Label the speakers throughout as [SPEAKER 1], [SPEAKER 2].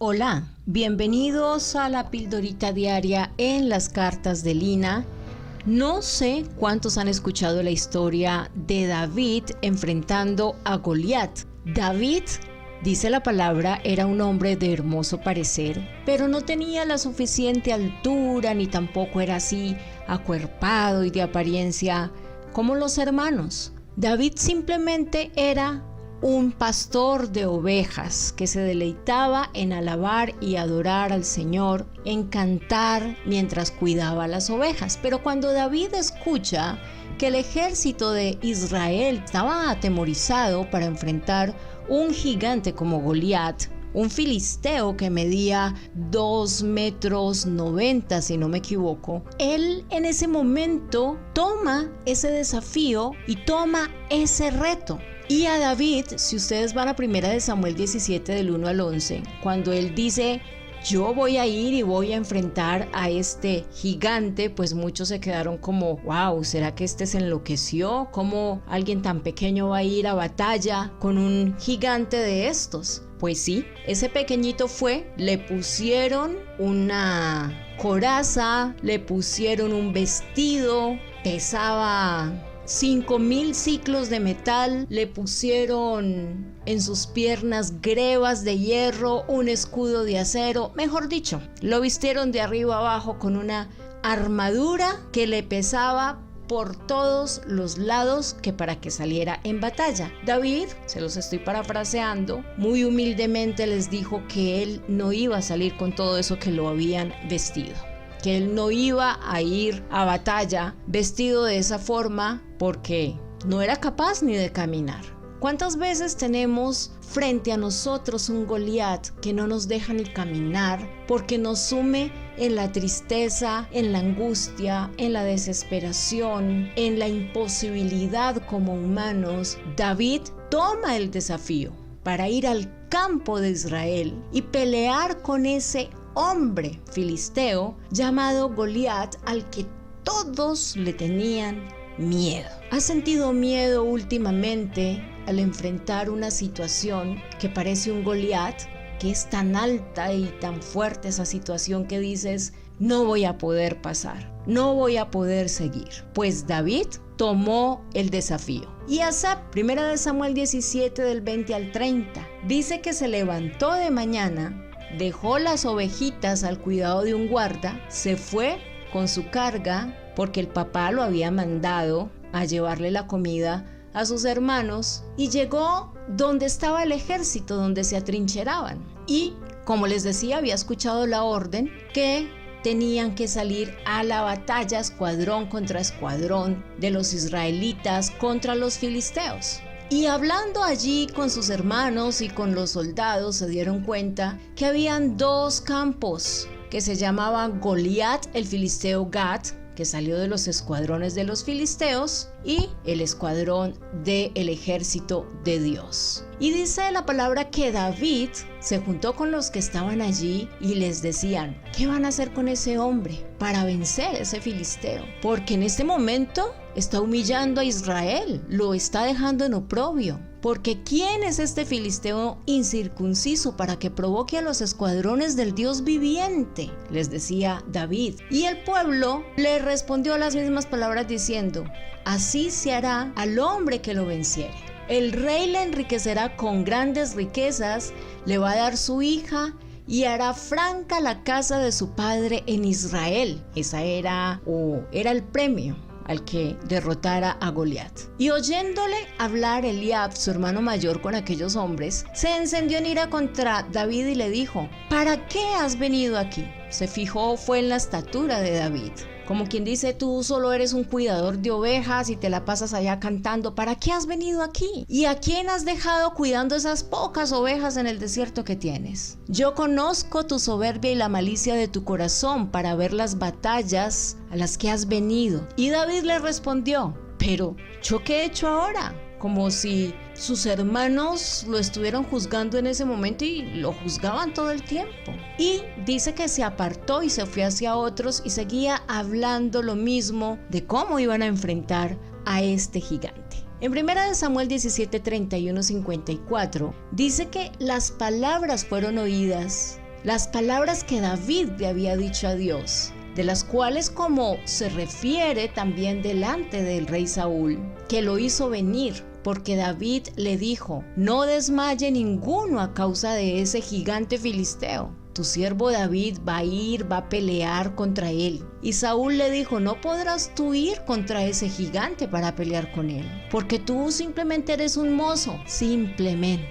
[SPEAKER 1] Hola, bienvenidos a la pildorita diaria en las cartas de Lina. No sé cuántos han escuchado la historia de David enfrentando a Goliat. David, dice la palabra, era un hombre de hermoso parecer, pero no tenía la suficiente altura ni tampoco era así acuerpado y de apariencia como los hermanos. David simplemente era un pastor de ovejas que se deleitaba en alabar y adorar al Señor, en cantar mientras cuidaba las ovejas. Pero cuando David escucha que el ejército de Israel estaba atemorizado para enfrentar un gigante como Goliat, un filisteo que medía 2,90 metros, si no me equivoco, él en ese momento toma ese desafío y toma ese reto. Y a David, si ustedes van a 1 Samuel 17 del 1 al 11, cuando él dice, yo voy a ir y voy a enfrentar a este gigante, pues muchos se quedaron como, wow, ¿será que este se enloqueció? ¿Cómo alguien tan pequeño va a ir a batalla con un gigante de estos? Pues sí, ese pequeñito fue, le pusieron una coraza, le pusieron un vestido, pesaba 5,000 ciclos de metal, le pusieron en sus piernas grebas de hierro, un escudo de acero, mejor dicho, lo vistieron de arriba abajo con una armadura que le pesaba por todos los lados que para que saliera en batalla. David, se los estoy parafraseando, muy humildemente les dijo que él no iba a salir con todo eso que lo habían vestido, que él no iba a ir a batalla vestido de esa forma porque no era capaz ni de caminar. ¿Cuántas veces tenemos frente a nosotros un Goliat que no nos deja ni caminar porque nos sume en la tristeza, en la angustia, en la desesperación, en la imposibilidad como humanos? David toma el desafío para ir al campo de Israel y pelear con ese hombre filisteo llamado Goliat, al que todos le tenían miedo. ¿Has sentido miedo últimamente al enfrentar una situación que parece un Goliat, que es tan alta y tan fuerte esa situación que dices, no voy a poder pasar, no voy a poder seguir? Pues David tomó el desafío. Y Asaf, 1 Samuel 17 del 20 al 30, dice que se levantó de mañana, dejó las ovejitas al cuidado de un guarda, se fue con su carga porque el papá lo había mandado a llevarle la comida a sus hermanos y llegó donde estaba el ejército, donde se atrincheraban. Y como les decía, había escuchado la orden que tenían que salir a la batalla escuadrón contra escuadrón de los israelitas contra los filisteos. Y hablando allí con sus hermanos y con los soldados, se dieron cuenta que habían dos campos que se llamaban Goliat, el filisteo Gat, que salió de los escuadrones de los filisteos, y el escuadrón del ejército de Dios. Y dice la palabra que David se juntó con los que estaban allí y les decían, ¿qué van a hacer con ese hombre para vencer a ese filisteo? Porque en este momento está humillando a Israel, lo está dejando en oprobio. Porque ¿quién es este filisteo incircunciso para que provoque a los escuadrones del Dios viviente?, les decía David. Y el pueblo le respondió las mismas palabras diciendo, así se hará al hombre que lo venciere. El rey le enriquecerá con grandes riquezas, le va a dar su hija y hará franca la casa de su padre en Israel. Esa era el premio al que derrotara a Goliat. Y oyéndole hablar Eliab, su hermano mayor, con aquellos hombres, se encendió en ira contra David y le dijo, ¿para qué has venido aquí? Se fijó fue en la estatura de David. Como quien dice, tú solo eres un cuidador de ovejas y te la pasas allá cantando. ¿Para qué has venido aquí? ¿Y a quién has dejado cuidando esas pocas ovejas en el desierto que tienes? Yo conozco tu soberbia y la malicia de tu corazón para ver las batallas a las que has venido. Y David le respondió, pero ¿yo qué he hecho ahora? Como si sus hermanos lo estuvieran juzgando en ese momento y lo juzgaban todo el tiempo. Y dice que se apartó y se fue hacia otros y seguía hablando lo mismo de cómo iban a enfrentar a este gigante. En 1 Samuel 17, 31, 54 dice que las palabras fueron oídas las palabras que David le había dicho a Dios, de las cuales, como se refiere también delante del rey Saúl, que lo hizo venir, porque David le dijo: no desmaye ninguno a causa de ese gigante filisteo. Tu siervo David va a pelear contra él. Y Saúl le dijo: no podrás tú ir contra ese gigante para pelear con él, porque tú simplemente eres un mozo, simplemente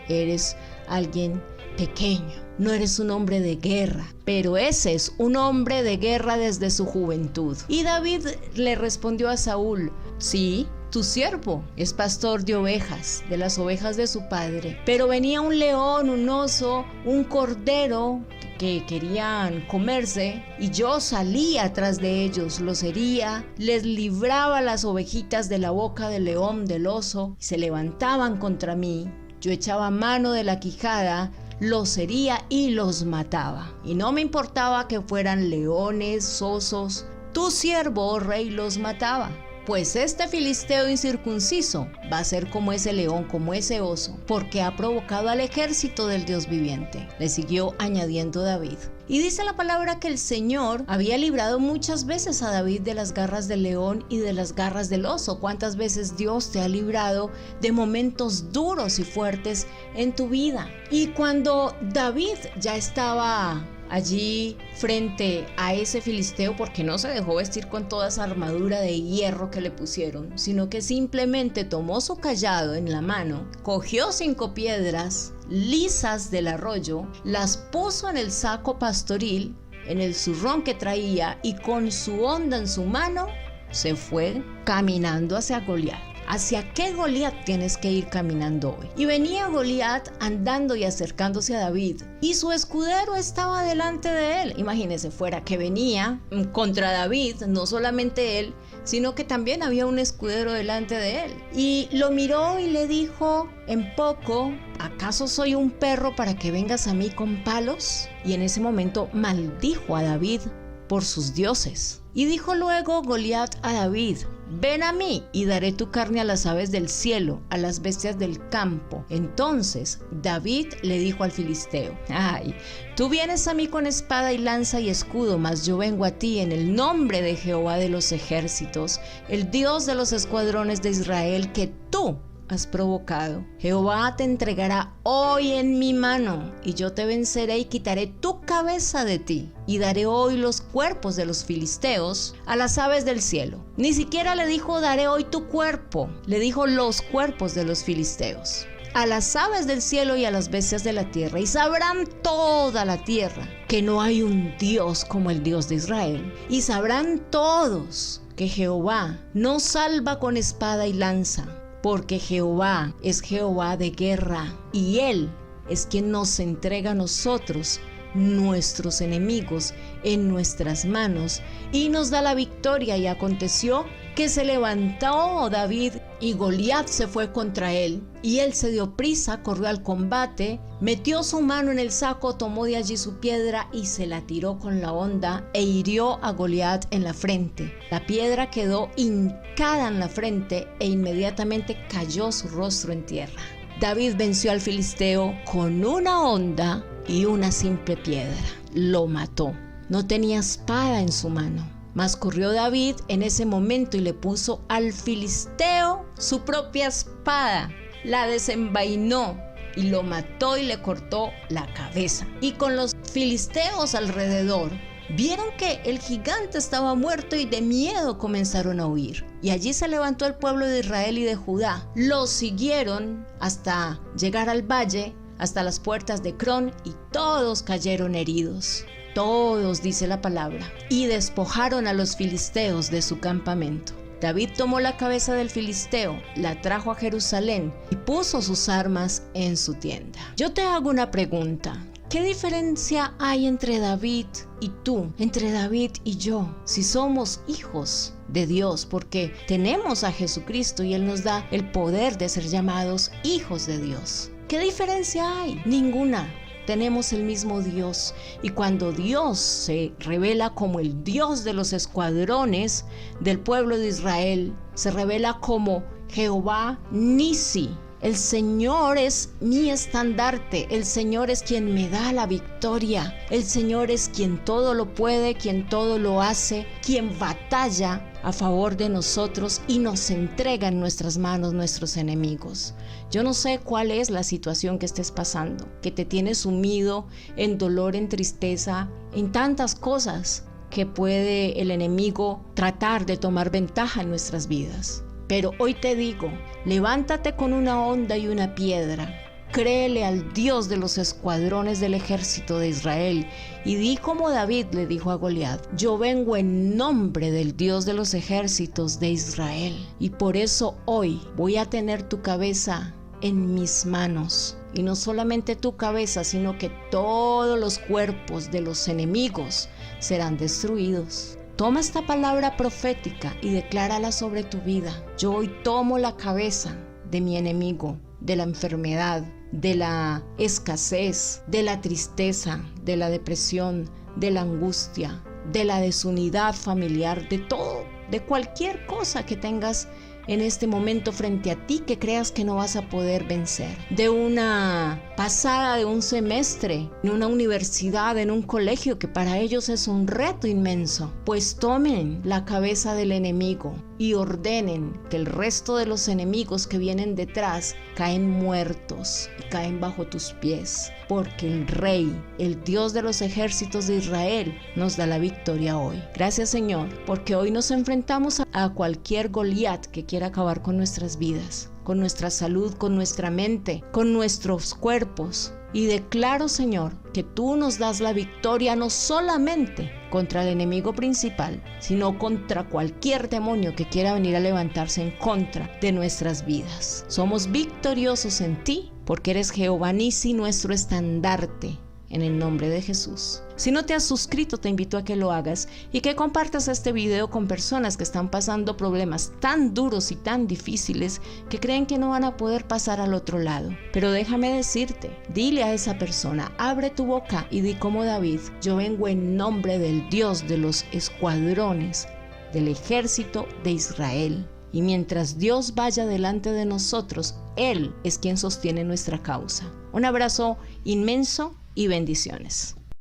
[SPEAKER 1] eres alguien pequeño, no eres un hombre de guerra, pero ese es un hombre de guerra desde su juventud. Y David le respondió a Saúl: sí, tu siervo es pastor de ovejas, de las ovejas de su padre, pero venía un león, un oso, un cordero que querían comerse, y yo salía atrás de ellos, los hería, les libraba las ovejitas de la boca del león, del oso, y se levantaban contra mí. Yo echaba mano de la quijada, los hería y los mataba. Y no me importaba que fueran leones, osos, tu siervo, oh rey, los mataba. Pues este filisteo incircunciso va a ser como ese león, como ese oso, porque ha provocado al ejército del Dios viviente. Le siguió añadiendo David. Y dice la palabra que el Señor había librado muchas veces a David de las garras del león y de las garras del oso. ¿Cuántas veces Dios te ha librado de momentos duros y fuertes en tu vida? Y cuando David ya estaba allí frente a ese filisteo, porque no se dejó vestir con toda esa armadura de hierro que le pusieron, sino que simplemente tomó su cayado en la mano, cogió 5 piedras lisas del arroyo, las puso en el saco pastoril, en el zurrón que traía, y con su honda en su mano se fue caminando hacia Goliat. ¿Hacia qué Goliat tienes que ir caminando hoy? Y venía Goliat andando y acercándose a David, y su escudero estaba delante de él. Imagínese, fuera que venía contra David, no solamente él, sino que también había un escudero delante de él. Y lo miró y le dijo en poco: ¿acaso soy un perro para que vengas a mí con palos? Y en ese momento maldijo a David por sus dioses. Y dijo luego Goliat a David: ven a mí y daré tu carne a las aves del cielo, a las bestias del campo. Entonces David le dijo al filisteo: ay, tú vienes a mí con espada y lanza y escudo, mas yo vengo a ti en el nombre de Jehová de los ejércitos, el Dios de los escuadrones de Israel, que tú has provocado. Jehová te entregará hoy en mi mano, y yo te venceré y quitaré tu cabeza de ti, y daré hoy los cuerpos de los filisteos a las aves del cielo. Ni siquiera le dijo: daré hoy tu cuerpo, le dijo: los cuerpos de los filisteos a las aves del cielo y a las bestias de la tierra, y sabrán toda la tierra que no hay un Dios como el Dios de Israel, y sabrán todos que Jehová no salva con espada y lanza, porque Jehová es Jehová de guerra, y Él es quien nos entrega a nosotros, nuestros enemigos, en nuestras manos, y nos da la victoria. Y aconteció que se levantó David, y Goliat se fue contra él, y él se dio prisa, corrió al combate, metió su mano en el saco, tomó de allí su piedra y se la tiró con la honda, e hirió a Goliat en la frente. La piedra quedó hincada en la frente, e inmediatamente cayó su rostro en tierra. David venció al filisteo con una honda y una simple piedra. Lo mató. No tenía espada en su mano. Mas corrió David en ese momento y le puso al filisteo su propia espada, la desenvainó y lo mató y le cortó la cabeza. Y con los filisteos alrededor, vieron que el gigante estaba muerto, y de miedo comenzaron a huir. Y allí se levantó el pueblo de Israel y de Judá. Los siguieron hasta llegar al valle, hasta las puertas de Crón, y todos cayeron heridos. Todos, dice la palabra, y despojaron a los filisteos de su campamento. David tomó la cabeza del filisteo, la trajo a Jerusalén y puso sus armas en su tienda. Yo te hago una pregunta. ¿Qué diferencia hay entre David y tú, entre David y yo, si somos hijos de Dios? Porque tenemos a Jesucristo y Él nos da el poder de ser llamados hijos de Dios. ¿Qué diferencia hay? Ninguna. Tenemos el mismo Dios, y cuando Dios se revela como el Dios de los escuadrones del pueblo de Israel, se revela como Jehová Nisi, El Señor es mi estandarte, el Señor es quien me da la victoria, el Señor es quien todo lo puede, quien todo lo hace, quien batalla a favor de nosotros y nos entrega en nuestras manos nuestros enemigos. Yo no sé cuál es la situación que estés pasando, que te tiene sumido en dolor, en tristeza, en tantas cosas que puede el enemigo tratar de tomar ventaja en nuestras vidas. Pero hoy te digo, levántate con una honda y una piedra, créele al Dios de los escuadrones del ejército de Israel y di como David le dijo a Goliat: yo vengo en nombre del Dios de los ejércitos de Israel y por eso hoy voy a tener tu cabeza en mis manos. Y no solamente tu cabeza, sino que todos los cuerpos de los enemigos serán destruidos. Toma esta palabra profética y declárala sobre tu vida. Yo hoy tomo la cabeza de mi enemigo, de la enfermedad, de la escasez, de la tristeza, de la depresión, de la angustia, de la desunidad familiar, de todo, de cualquier cosa que tengas en este momento frente a ti que creas que no vas a poder vencer. De una pasada de un semestre en una universidad, en un colegio, que para ellos es un reto inmenso. Pues tomen la cabeza del enemigo y ordenen que el resto de los enemigos que vienen detrás caen muertos y caen bajo tus pies. Porque el Rey, el Dios de los ejércitos de Israel, nos da la victoria hoy. Gracias, Señor, porque hoy nos enfrentamos a cualquier Goliat que quiera acabar con nuestras vidas, con nuestra salud, con nuestra mente, con nuestros cuerpos. Y declaro, Señor, que tú nos das la victoria no solamente contra el enemigo principal, sino contra cualquier demonio que quiera venir a levantarse en contra de nuestras vidas. Somos victoriosos en ti, porque eres Jehová Nisi, nuestro estandarte, en el nombre de Jesús. Si no te has suscrito, te invito a que lo hagas y que compartas este video con personas que están pasando problemas tan duros y tan difíciles que creen que no van a poder pasar al otro lado. Pero déjame decirte, dile a esa persona, abre tu boca y di como David: yo vengo en nombre del Dios de los escuadrones del ejército de Israel. Y mientras Dios vaya delante de nosotros, Él es quien sostiene nuestra causa. Un abrazo inmenso y bendiciones.